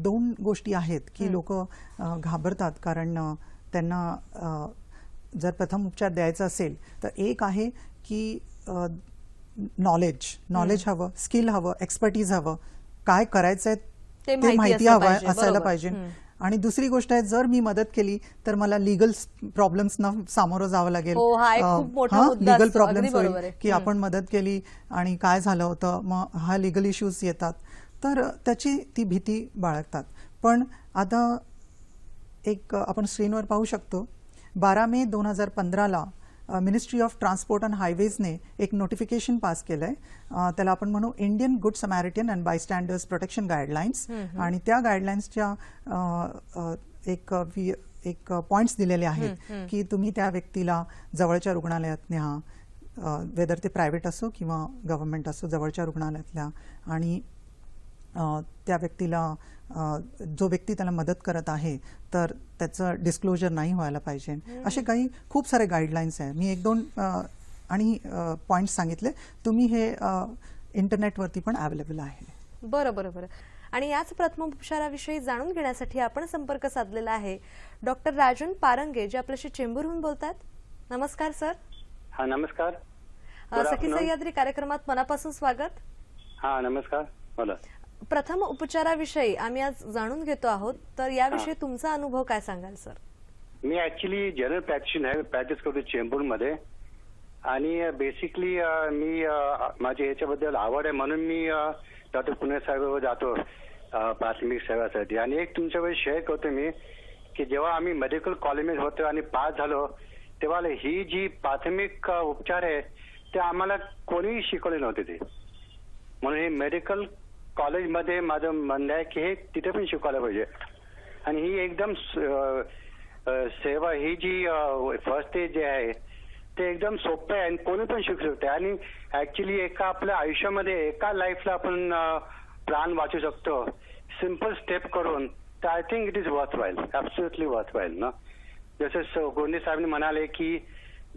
2 गोष्टी आहेत की लोक घाबरतात, कारण त्यांना जर प्रथम उपचार द्यायचा असेल तर एक आहे की नॉलेज हवं, स्किल हवं, एक्सपर्टीज हवं, काय करायचंय ते माहिती हवं असायला पाहिजे. आणि दुसरी गोष्ट आहे, जर मी मदत केली तर मला लीगल प्रॉब्लेम्सना सामोरं जावं लागेल. लीगल प्रॉब्लेम्स होईल की आपण मदत केली आणि काय झालं होतं, मग हा लीगल इश्यूज येतात. तर त्याची ती भीती बाळगतात. पण आता एक आपण स्क्रीनवर पाहू शकतो, 12 मे 2015ला मिनिस्ट्री ऑफ ट्रान्सपोर्ट अँड हायवेजने एक नोटिफिकेशन पास केलंय. त्याला आपण म्हणू Indian good samaritan and bystanders protection guidelines. आणि त्या गाईडलाईन्सच्या एक पॉइंट्स दिलेले आहेत की तुम्ही त्या व्यक्तीला जवळच्या रुग्णालयात न्या, वेदर ते प्रायव्हेट असो किंवा गव्हर्नमेंट असो, जवळच्या रुग्णालयातल्या. आणि त्या व्यक्तीला जो व्यक्ती त्याला मदत करत आहे तर त्याचं डिस्क्लोजर नाही व्हायला पाहिजे. असे काही खूप सारे गाईडलाईन्स आहेत. मी 1-2 आणि पॉइंट्स सांगितले. तुम्ही हे इंटरनेटवरती पण अवेलेबल आहे. बरं बरं बरं. आणि याच प्रथमोपचाराविषयी जाणून घेण्यासाठी आपण संपर्क साधलेला आहे डॉक्टर राजन पारंगे, जे आपल्याशी चेंबूरहून बोलतात. नमस्कार सर. हा नमस्कार. सखी सह्याद्री कार्यक्रमात मनापासून स्वागत. हा नमस्कार. बोला. प्रथम उपचाराविषयी आम्ही आज जाणून घेतो आहोत, तर याविषयी तुमचा अनुभव काय सांगाल सर? मी ऍक्च्युली जनरल प्रॅक्टिस करतो चेंबूरमध्ये आणि बेसिकली मी माझ्या ह्याच्याबद्दल आवड आहे म्हणून मी डॉक्टर पुणे साहेबांवर जातो प्राथमिक सेवासाठी. आणि एक तुमच्याकडे शेअर करतो मी की जेव्हा आम्ही मेडिकल कॉलेजमध्ये होतो आणि पास झालो तेव्हा ही जी प्राथमिक उपचार आहे ते आम्हाला कोणीही शिकवले नव्हते ते. म्हणून हे मेडिकल कॉलेजमध्ये माझं म्हणणं आहे की हे तिथे पण शिकवायला पाहिजे. आणि ही एकदम सेवा ही जी फर्स्ट एड जे आहे ते एकदम सोपं आहे आणि कोणी पण शिकू शकते. आणि ऍक्च्युली एका आपल्या आयुष्यामध्ये एका लाईफला आपण प्राण वाचू शकतो सिम्पल स्टेप करून. तर I think it is worth while, absolutely worth while ना. जसं गोंडे साहेबांनी म्हणाले की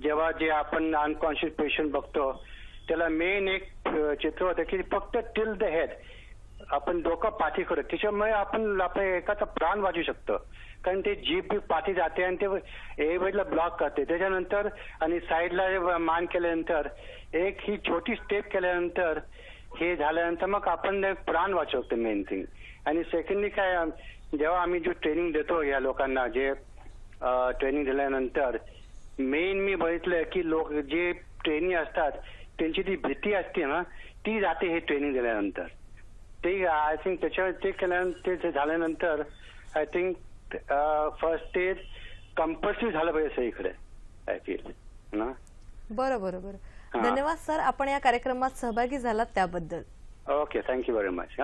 जेव्हा जे आपण अनकॉन्शियस पेशंट बघतो त्याला मेन एक चित्र होतं की फक्त टिल द हेड आपण डोकं पाठी करतो, त्याच्यामुळे आपण आपल्या एकाचा प्राण वाचू शकतो. कारण ते जीभ पाठी जाते आणि ते एवेला ब्लॉक करते. त्याच्यानंतर आणि साईडला मान केल्यानंतर एक ही छोटी स्टेप केल्यानंतर हे झाल्यानंतर मग आपण प्राण वाचू शकतो मेन थिंग. आणि सेकंडली काय, जेव्हा आम्ही जो ट्रेनिंग देतो या लोकांना, जे ट्रेनिंग दिल्यानंतर मेन मी बघितलं की लोक जे ट्रेनिंग असतात त्यांची ती भीती असते ना ती जाते हे ट्रेनिंग दिल्यानंतर. ते आय थिंक त्याच्यावर ते केल्यानंतर ते झाल्यानंतर I think first aid compulsory झालं पाहिजे सगळीकडे आय फील ना. बरं बरं बरं. धन्यवाद सर, आपण या कार्यक्रमात सहभागी झालात त्याबद्दल. Okay, thank you very much.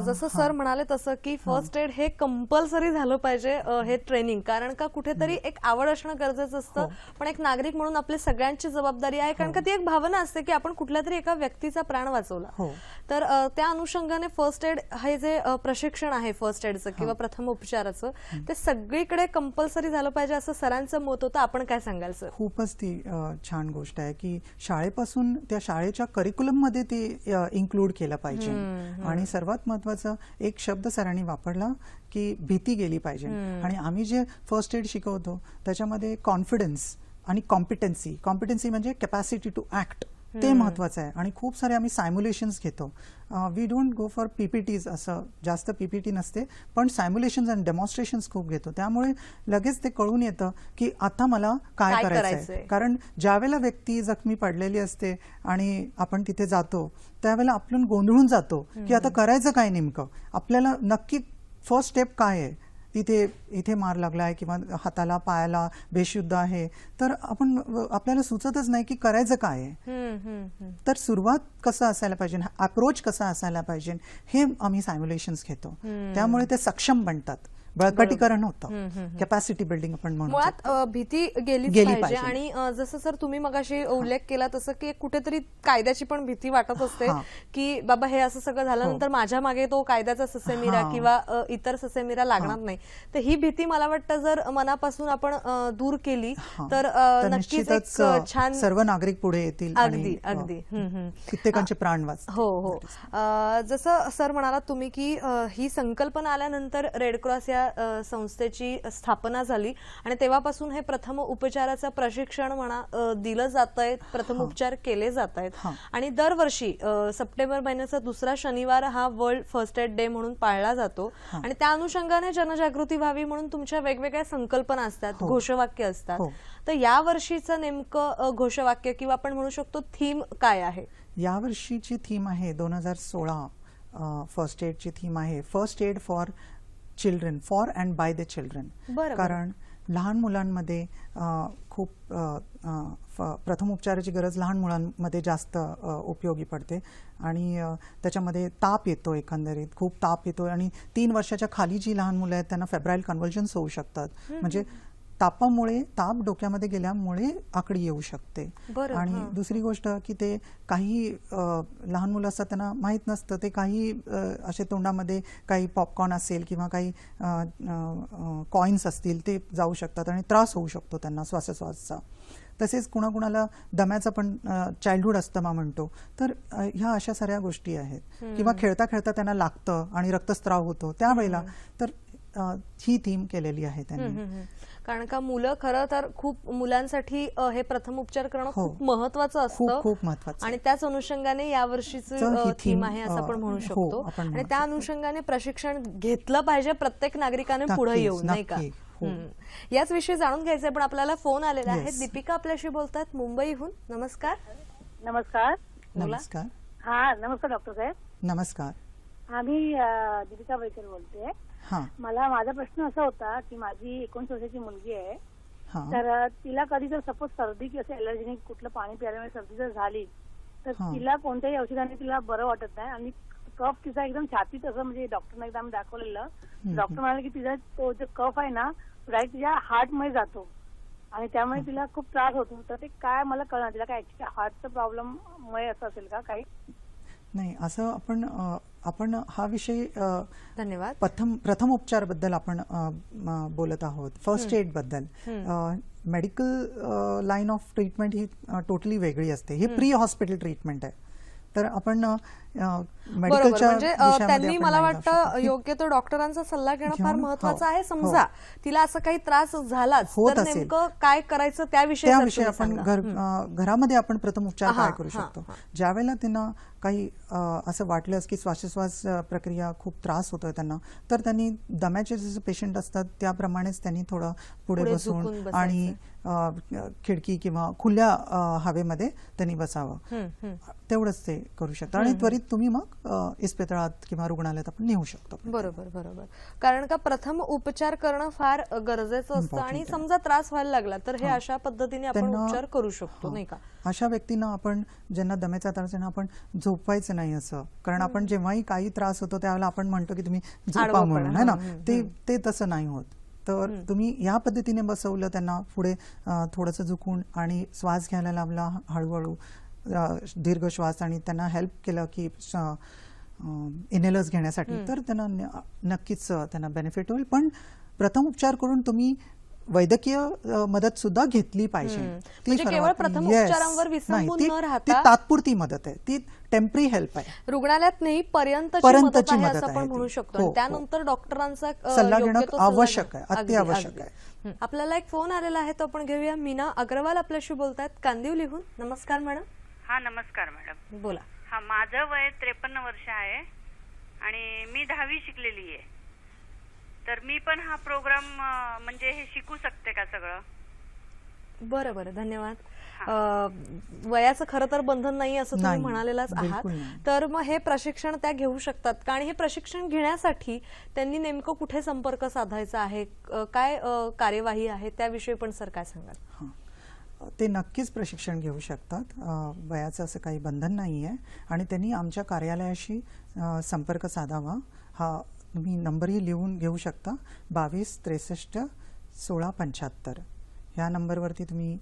जसं सर म्हणाले तसं की फर्स्ट एड हे कंपल्सरी झालं पाहिजे हे ट्रेनिंग, कारण का कुठेतरी एक आवड असणं गरजेचं असतं, पण एक नागरिक म्हणून आपली सगळ्यांची जबाबदारी आहे, कारण का ती एक भावना असते की आपण कुठल्या तरी एका व्यक्तीचा प्राण वाचवला. तर त्या अनुषंगाने फर्स्ट एड हे जे प्रशिक्षण आहे फर्स्ट एडचं किंवा प्रथम उपचाराचं ते सगळीकडे कंपल्सरी झालं पाहिजे असं सरांचं मत होतं. आपण काय सांगाल सर? खूपच ती छान गोष्ट आहे की शाळेपासून त्या शाळेच्या करिक्युलम मध्ये ते इन्क्लूड केलं पाहिजे. आणि सर्वात महत्वाचं एक शब्द सरांनी वापरला की भीती गेली पाहिजे. आणि आम्ही जे फर्स्ट एड शिकवतो त्याच्यामध्ये कॉन्फिडन्स आणि कॉम्पिटन्सी म्हणजे कॅपॅसिटी टू ऍक्ट ते महत्वाचं आहे. आणि खूप सारे आम्ही सायम्युलेशन्स घेतो. We don't go for PPTs, असं जास्त पीपीटी नसते, पण सायम्युलेशन्स आणि डेमॉन्स्ट्रेशन्स खूप घेतो. त्यामुळे लगेच ते कळून येतं की आता मला काय करायचंय. कारण ज्यावेळेला व्यक्ती जखमी पडलेली असते आणि आपण तिथे जातो त्यावेळेला आपण गोंधळून जातो की आता करायचं काय नेमकं, आपल्याला नक्की फर्स्ट स्टेप काय आहे. इथे मार लागलाय किंवा हाताला पायाला बेशुद्ध आहे तर आपल्याला सुचतच नाही की करायचं काय आहे. तर सुरुवात कसं असायला पाहिजे, अप्रोच कसा असायला पाहिजे हे आम्ही सायम्युलेशन्स घेतो. त्यामुळे ते सक्षम बनतात, बळकटीकरण होतं, कॅपॅसिटी बिल्डिंग आपण म्हणतो. मुळात भीती गेली पाहिजे. आणि जसं सर तुम्ही मगाशी उल्लेख केला तसं की कुठेतरी कायद्याची पण भीती वाटत असते की बाबा हे असं सगळं झाल्यानंतर माझ्या मागे तो कायद्याचा ससेमिरा किंवा इतर ससेमिरा लागणार नाही. तर ही भीती मला वाटतं जर मनापासून आपण दूर केली तर नक्कीच एक छान सर्व नागरिक पुढे येतील. अगदी अगदी कित्येकांचे प्राण वाचतील. हो. जसं सर म्हणालात तुम्ही की ही संकल्पना आल्यानंतर रेडक्रॉस या संस्थेची स्थापना झाली आणि तेव्हापासून हे प्रथम उपचाराचं प्रशिक्षण दिलं जात आहे, प्रथम उपचार केले जात आहेत. आणि दरवर्षी सप्टेंबर महिन्याचा दुसरा शनिवार हा वर्ल्ड फर्स्ट एड डे म्हणून पाळला जातो. आणि त्या अनुषंगाने जनजागृती व्हावी म्हणून तुमच्या वेगवेगळ्या संकल्पना असतात, घोषवाक्य असतात. तर या वर्षीचं नेमकं घोषवाक्य किंवा आपण म्हणू शकतो थीम काय आहे? यावर्षीची थीम आहे 2016 फर्स्ट एडची थीम आहे first aid for children, for and by the children. कारण लहान मुलांमध्ये खूप प्रथम उपचाराची गरज लहान मुलांमध्ये जास्त उपयोगी पडते. आणि त्याच्यामध्ये ताप येतो, एकंदरीत खूप ताप येतो. आणि 3 वर्षाच्या खाली जी लहान मुलं आहेत त्यांना फेब्राईल कन्व्हल्जन्स होऊ शकतात. म्हणजे तापामुळे ताप डोक्यामध्ये गेल्यामुळे आकडी येऊ शकते. बरं, आणि हां. दुसरी गोष्ट की ते काही लहान मुलं असतात त्यांना माहीत नसतं, ते काही असे तोंडामध्ये काही पॉपकॉर्न असेल किंवा काही कॉईन्स असतील ते जाऊ शकतात आणि त्रास होऊ शकतो त्यांना श्वासोच्छवासाचा. तसेच कुणाकुणाला दम्याचा पण चाइल्डहुड अस्थमा म्हणतो. तर ह्या अशा साऱ्या गोष्टी आहेत. किंवा खेळता खेळता त्यांना लागतं आणि रक्तस्राव होतो त्यावेळेला. तर ही थीम केलेली आहे त्यांनी. कारण का मुलं खरं तर खूप मुलांसाठी हे प्रथम उपचार करणं हो. खूप महत्वाचं असतं खूप महत्वाचं. आणि त्याच अनुषंगाने या वर्षीची ही थीम theme, आहे असं आपण म्हणू हो, शकतो. आपण आणि म्हणू त्या शकतो. अनुषंगाने प्रशिक्षण घेतलं पाहिजे प्रत्येक नागरिकाने पुढे नक्कीच, येऊन, नाही का? नक्की, हो. याच विषयी जाणून घ्यायचंय पण आपल्याला फोन आलेला आहे. Yes. दीपिका आपल्याशी बोलतात मुंबईहून. नमस्कार. नमस्कार. बोला. नमस्कार. हा नमस्कार डॉक्टर साहेब. नमस्कार. आम्ही दीपिका बैकर बोलते. हां माझा प्रश्न असा होता की माझी 19 वर्षाची मुलगी आहे. हां तर तिला कधी जर सपोज सर्दी किंवा ॲलर्जेनिक कुठलं पाणी प्यायल्यामुळे सर्दी जर झाली तर हां. तिला कोणत्याही औषधाने तिला बरं वाटत नाही आणि कफ तिचा एकदम छातीत असं म्हणजे डॉक्टरने एकदा आम्ही दाखवलेलं. डॉक्टर म्हणाले की तिचा तो जो कफ आहे ना डायरेक्ट तिच्या हार्टमध्ये जातो आणि त्यामुळे तिला खूप त्रास होतो. तर ते काय मला कळणार तिला काय हार्टचा प्रॉब्लेम मुळे असं असेल का काही? नाही, असं आपण हा विषय धन्यवाद. प्रथम उपचार बद्दल आपण बोलत आहोत. फर्स्ट एड बद्दल. Medical line of treatment he totally वेगळी असते. ही प्री हॉस्पिटल ट्रीटमेंट आहे. तर आपण बरोबर. मेडिकलच्या म्हणजे विषयामध्ये त्यांनी आपण मला नाही जाऊ वाटतं शकत. योग्य तो डॉक्टरांचा सल्ला घेणं फार घेऊन, महत्वाचं हो, आहे. समजा तिला असं काही त्रास झालाच होत तर असेल. नेमकं काय करायचं त्याविषयी त्याविषयी जर तुम्ही आपण सांगा. घरामध्ये आपण प्रथम उपचार हां, काय करू हां, शकतो. ज्यावेळेला त्यांना काही असं वाटलं की श्वासोच्छवास प्रक्रिया खूप त्रास होतोय त्यांना, तर त्यांनी दम्याचे जसे पेशंट असतात त्याप्रमाणेच त्यांनी थोडं पुढे पुढे झुकून बसून बसायचं. आणि खिडकी किंवा खुल्या हवेमध्ये त्यांनी बसावं. तेवढंच ते करू शकतात आणि त्वरित तुम्ही मग इस्पितळात किंवा रुग्णालयात आपण नेऊ शकतो. बरोबर बरोबर. कारण का प्रथम उपचार करणं फार गरजेचं असतं Important आणि आहे. समजा त्रास व्हायला लागला तर हे हां. अशा पद्धतीने आपण त्यांना- उपचार करू शकतो, हां. नाही का? अशा व्यक्तींना आपण ज्यांना दम्याचा त्रास आहे ना, आपण झोपवायचं नाही असं. कारण आपण जेव्हाही काही त्रास होतो त्यावेळेला आपण म्हणतो की तुम्ही झोपा आडवं म्हणून, पडा. है ना. हं, ते तसं नाही होत. तर तुम्ही या पद्धतीने बसवलं त्यांना पुढे थोडंसं झुकून आणि श्वास घ्यायला लावला हळूहळू दीर्घ श्वास आणि त्यांना हेल्प केलं की इनहेलर्स घेण्यासाठी, तर त्यांना नक्कीच त्यांना बेनिफिट होईल. पण प्रथम उपचार करून तुम्ही वैद्यकीय मदत सुद्धा घेतली पाहिजे. ती म्हणजे केवळ सर्वात- प्रथम Yes. उपचारांवर विसंबून नाही, ती न राहता- तात्पुरती मदत आहे. ती टेम्पररी हेल्प आहे. रुग्णालयात नाही पर्यंतची पर्यंतची मदत आहे मदत असं आहे आपण ती. म्हणू शकतो. हो, आणि हो. त्यानंतर डॉक्टरांचा सल्ला योग्य घेणं तो सल्ला आवश्यक घेणं. आहे, अगदी, अत्यावश्यक अगदी. आपल्याला एक फोन आलेला आहे तो आपण घेऊया. मीना अग्रवाल आपल्याशी बोलतायत कांदिवलीहून. नमस्कार मॅडम. हा नमस्कार मॅडम. बोला. हा माझं वय 53 वर्ष आहे आणि मी 10वी शिकलेली आहे. तर मी पण हा प्रोग्राम म्हणजे हे शिकू शकते का सगळं? बरं बरं, धन्यवाद. वयाचं खरं तर बंधन नाही असं तुम्ही नाही, म्हणालेलाच आहात. बिलकुल नाही. तर मग हे प्रशिक्षण त्या घेऊ शकतात का? आणि हे प्रशिक्षण घेण्यासाठी त्यांनी नेमकं कुठे संपर्क साधायचा आहे, काय कार्यवाही आहे त्याविषयी पण सर काय सांगाल? हां. ते नक्कीच प्रशिक्षण घेऊ शकतात. वयाचं असं काही बंधन नाही आहे आणि त्यांनी आमच्या कार्यालयाशी संपर्क साधावा. हा तुम्ही नंबरही लिहून घेऊ शकता. 22 63 16 75 ह्या नंबरवरती तुम्ही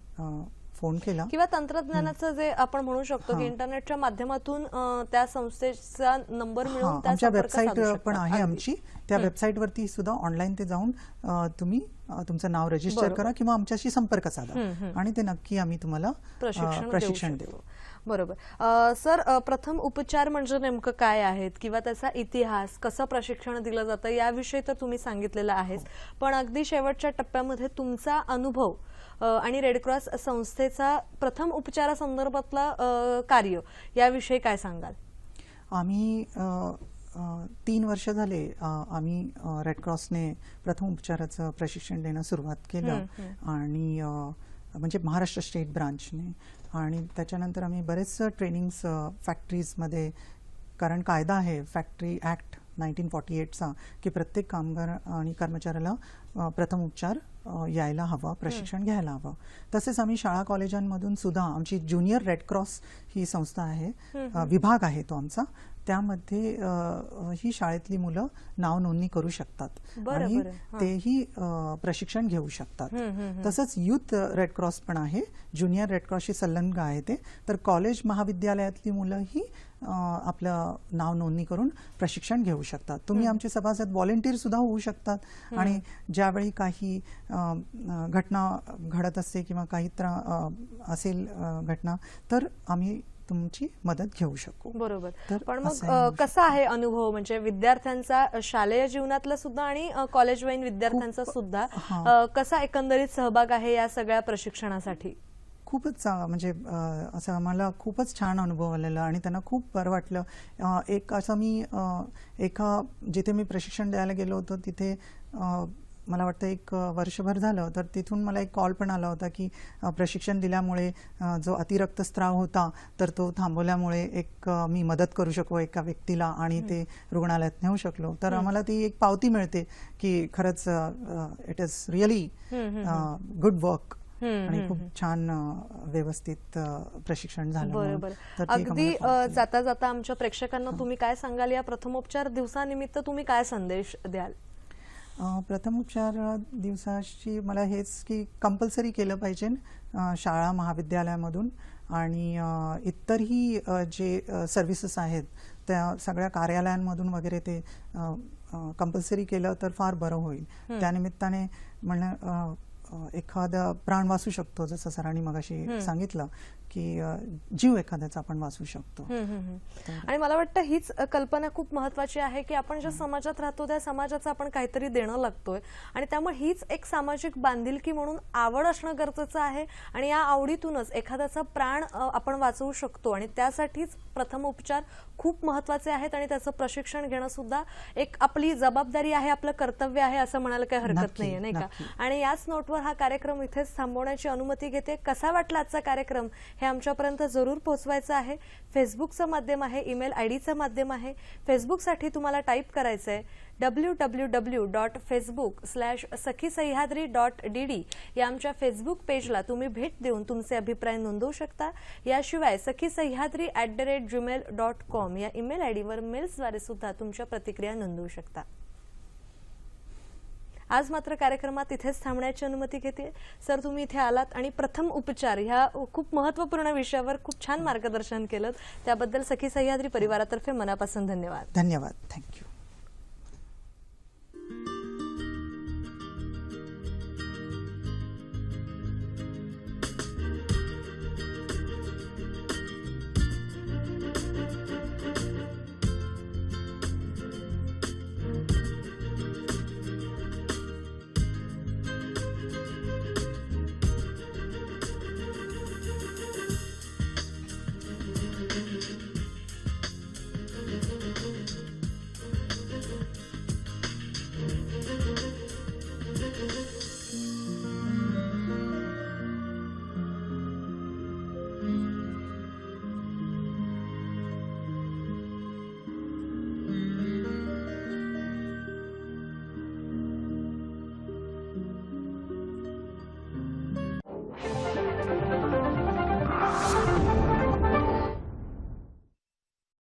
फोन केला किंवा तंत्रज्ञानाचं जे आपण म्हणू शकतो की इंटरनेटच्या माध्यमातून त्या संस्थेचा नंबर मिळवून हां, त्या आमच्या संपर्क वेबसाईट साधू पण शकतात. आहे अगदी. आमची. त्या वेबसाईटवरती सुद्धा ऑनलाईन ते जाऊन तुम्ही तुमचं नाव रजिस्टर बरोबर. करा किंवा आमच्याशी संपर्क साधा आणि ते नक्की आम्ही तुम्हाला प्रशिक्षण देऊ. बरोबर. सर, प्रथम उपचार म्हणजे नेमकं काय आहेत किंवा त्याचा इतिहास, कसं प्रशिक्षण दिलं जातं याविषयी तर तुम्ही सांगितलेलं आहेच. पण अगदी शेवटच्या टप्प्यामध्ये तुमचा अनुभव आणि रेडक्रॉस संस्थेचा प्रथम उपचारासंदर्भातला कार्य याविषयी काय सांगाल? आम्ही 3 वर्ष झाले आम्ही रेडक्रॉसने प्रथम उपचाराचं प्रशिक्षण देणं सुरुवात केलं आणि म्हणजे महाराष्ट्र स्टेट ब्रांचने. आणि त्याच्यानंतर आम्ही बरेच ट्रेनिंग्स फॅक्टरीजमध्ये, कारण कायदा आहे फॅक्टरी ॲक्ट 1948चा की प्रत्येक कामगार आणि कर्मचाऱ्याला प्रथम उपचार यायला हवं, प्रशिक्षण घ्यायला हवं. तसेच आम्ही शाळा कॉलेजांमधून सुद्धा आमची ज्युनियर रेड क्रॉस ही संस्था आहे, विभाग आहे तो आमचा, त्यामध्ये ही शाळेतली मुलं नाव नोंदणी करू शकतात आणि तेही प्रशिक्षण घेऊ शकतात. तसंच युथ रेड क्रॉस पण आहे, ज्युनियर रेड क्रॉसशी संलग्न आहे ते. तर कॉलेज महाविद्यालयातली मुलंही आपलं नाव नोंदणी करून प्रशिक्षण घेऊ शकतात. तुम्ही आमचे सभासद व्हॉलेंटियर सुद्धा होऊ शकतात आणि ज्यावेळी काही घटना घडत असते किंवा काही असेल घटना, तर आम्ही तुमची मदत घेऊ शकू. बरोबर. पण मग कसा आहे अनुभव, म्हणजे विद्यार्थ्यांचा शालेय जीवनातला सुद्धा आणि कॉलेजवयीन विद्यार्थ्यांचा सुद्धा कसा एकंदरीत सहभाग आहे या सगळ्या प्रशिक्षणासाठी? खूपच म्हणजे असं आम्हाला खूपच छान अनुभव आलेला आणि त्यांना खूप बरं वाटलं. एक असं मी जिथे मी प्रशिक्षण द्यायला गेलो होतो तिथे मला वाटतं एक वर्षभर झालं, तर तिथून मला एक कॉल पण आला होता की प्रशिक्षण दिल्यामुळे जो अतिरक्तस्राव होता तर तो थांबवल्यामुळे एक मी मदत करू शकलो एका व्यक्तीला आणि ते रुग्णालयात नेऊ शकलो. तर आम्हाला ती एक पावती मिळते की खरंच it is really good work आणि खूप छान व्यवस्थित प्रशिक्षण झालं. बरोबर. अगदी जाता जाता आमच्या प्रेक्षकांना तुम्ही काय सांगाल, या प्रथमोपचार दिवसानिमित्त तुम्ही काय संदेश द्याल? प्रथमोपचार दिवसाची मला हेच की कंपल्सरी केलं पाहिजे शाळा महाविद्यालयामधून आणि इतरही जे सर्व्हिसेस आहेत त्या सगळ्या कार्यालयांमधून वगैरे ते कंपल्सरी केलं तर फार बरं होईल. त्यानिमित्ताने म्हणणं एखादा प्राण वाचू शकतो, जसं सरांनी मगाशी सांगितलं की जीव एखाद्याचा आपण वाचू शकतो. आणि मला वाटतं हीच कल्पना खूप महत्वाची आहे की आपण ज्या समाजात राहतो त्या समाजाचं आपण काहीतरी देणं लागतोय आणि त्यामुळे हीच एक सामाजिक बांधिलकी म्हणून आवड असणं गरजेचं आहे आणि या आवडीतूनच एखाद्याचा प्राण आपण वाचवू शकतो आणि त्यासाठीच प्रथमोपचार खूप महत्वाचे आहेत आणि त्याचं प्रशिक्षण घेणं सुद्धा एक आपली जबाबदारी आहे, आपलं कर्तव्य आहे असं म्हणायला काही हरकत नाहीये, नाही का? आणि याच नोटवर हा कार्यक्रम इथेच थांबवण्याची अनुमती घेते. कसा वाटला आजचा कार्यक्रम हे आमच्यापर्यंत जरूर पोहोचवायचं आहे. फेसबुकचं माध्यम आहे, ईमेल आयडीचं माध्यम आहे. फेसबुकसाठी तुम्हाला टाईप करायचं आहे www.facebook/sakhisayhadri.dd या आमच्या फेसबुक पेजला तुम्ही भेट देऊन तुमचे अभिप्राय नोंदवू शकता. याशिवाय sakhisayhadri@gmail.com या ईमेल आयडीवर मेल्सद्वारे सुद्धा तुमच्या प्रतिक्रिया नोंदवू शकता. आज मात्र कार्यक्रमात इथेच थांबण्याची अनुमती घेते. सर, तुम्ही इथे आलात आणि प्रथम उपचार ह्या खूप महत्त्वपूर्ण विषयावर खूप छान मार्गदर्शन केलं, त्याबद्दल सखी सह्याद्री परिवारातर्फे मनापासून धन्यवाद. धन्यवाद. थँक्यू.